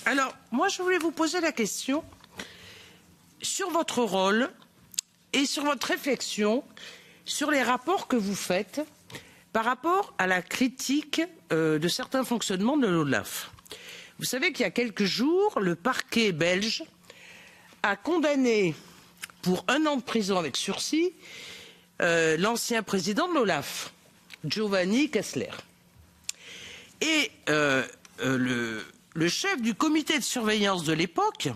Alors, moi, je voulais vous poser la question sur votre rôle et sur votre réflexion sur les rapports que vous faites par rapport à la critique de certains fonctionnements de l'OLAF. Vous savez qu'il y a quelques jours, le parquet belge a condamné pour 1 an de prison avec sursis l'ancien président de l'OLAF, Giovanni Kessler. Et le chef du comité de surveillance de l'époque,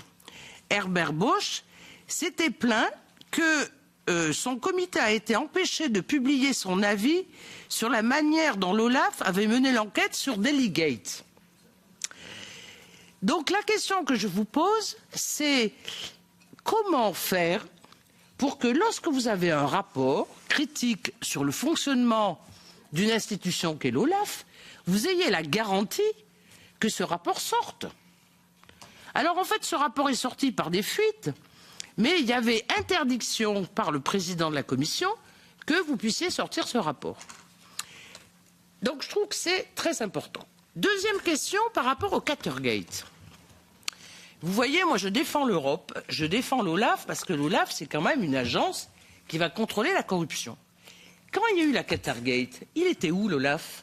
Herbert Bosch, s'était plaint que son comité a été empêché de publier son avis sur la manière dont l'OLAF avait mené l'enquête sur Delygate. Donc la question que je vous pose, c'est comment faire pour que lorsque vous avez un rapport critique sur le fonctionnement d'une institution qu'est l'OLAF, vous ayez la garantie que ce rapport sorte. Alors en fait, ce rapport est sorti par des fuites, mais il y avait interdiction par le président de la commission que vous puissiez sortir ce rapport. Donc je trouve que c'est très important. Deuxième question par rapport au Watergate. Vous voyez, moi je défends l'Europe, je défends l'OLAF, parce que l'OLAF c'est quand même une agence qui va contrôler la corruption. Quand il y a eu la Watergate, il était où l'OLAF?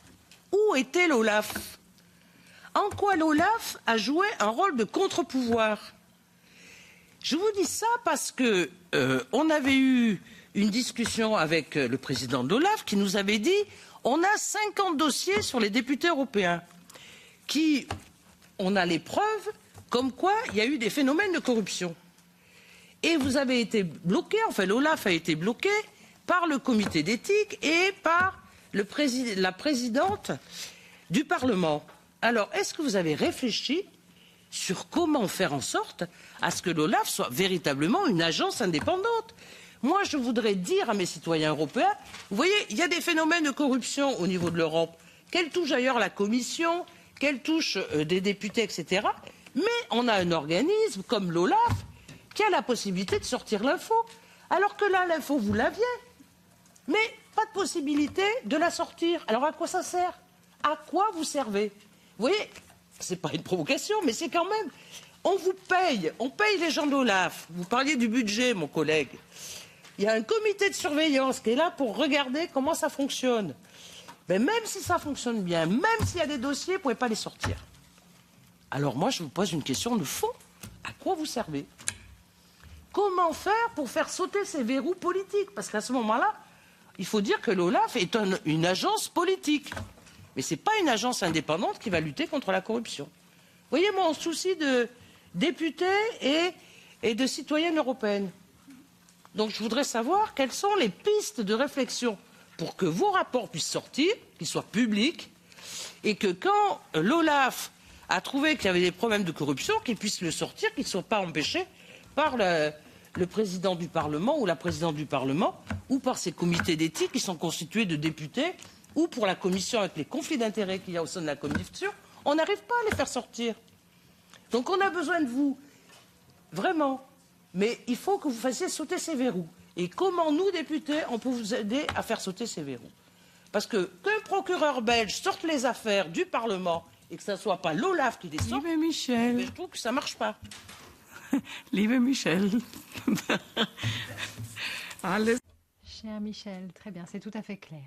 Où était l'OLAF? En quoi l'OLAF a joué un rôle de contre-pouvoir? Je vous dis ça parce que on avait eu une discussion avec le président de l'OLAF qui nous avait dit on a 50 dossiers sur les députés européens qui, on a les preuves comme quoi il y a eu des phénomènes de corruption. Et vous avez été bloqué, enfin l'OLAF a été bloqué par le comité d'éthique et par la présidente du Parlement. Alors, est-ce que vous avez réfléchi sur comment faire en sorte à ce que l'OLAF soit véritablement une agence indépendante? Moi, je voudrais dire à mes citoyens européens, vous voyez, il y a des phénomènes de corruption au niveau de l'Europe, qu'elle touche d'ailleurs la Commission, qu'elle touche des députés, etc. Mais on a un organisme comme l'OLAF qui a la possibilité de sortir l'info. Alors que là, l'info, vous l'aviez, mais pas de possibilité de la sortir. Alors à quoi ça sert? À quoi vous servez? Vous voyez, c'est pas une provocation, mais c'est quand même... On vous paye, on paye les gens de l'OLAF. Vous parliez du budget, mon collègue. Il y a un comité de surveillance qui est là pour regarder comment ça fonctionne. Mais même si ça fonctionne bien, même s'il y a des dossiers, vous ne pouvez pas les sortir. Alors moi, je vous pose une question de fond. À quoi vous servez? Comment faire pour faire sauter ces verrous politiques? Parce qu'à ce moment-là, il faut dire que l'OLAF est une agence politique. Mais ce n'est pas une agence indépendante qui va lutter contre la corruption. Vous voyez mon souci de députée et de citoyenne européenne. Donc je voudrais savoir quelles sont les pistes de réflexion pour que vos rapports puissent sortir, qu'ils soient publics, et que quand l'OLAF a trouvé qu'il y avait des problèmes de corruption, qu'ils puissent le sortir, qu'ils ne soient pas empêchés par le président du Parlement ou la présidente du Parlement, ou par ces comités d'éthique qui sont constitués de députés, ou pour la commission avec les conflits d'intérêts qu'il y a au sein de la commission, on n'arrive pas à les faire sortir. Donc on a besoin de vous, vraiment. Mais il faut que vous fassiez sauter ces verrous. Et comment nous, députés, on peut vous aider à faire sauter ces verrous? Parce que qu'un procureur belge sorte les affaires du Parlement et que ce ne soit pas l'OLAF qui les sorte, Michel. je trouve que ça ne marche pas. Liebe Michel. Cher Michel, très bien, c'est tout à fait clair.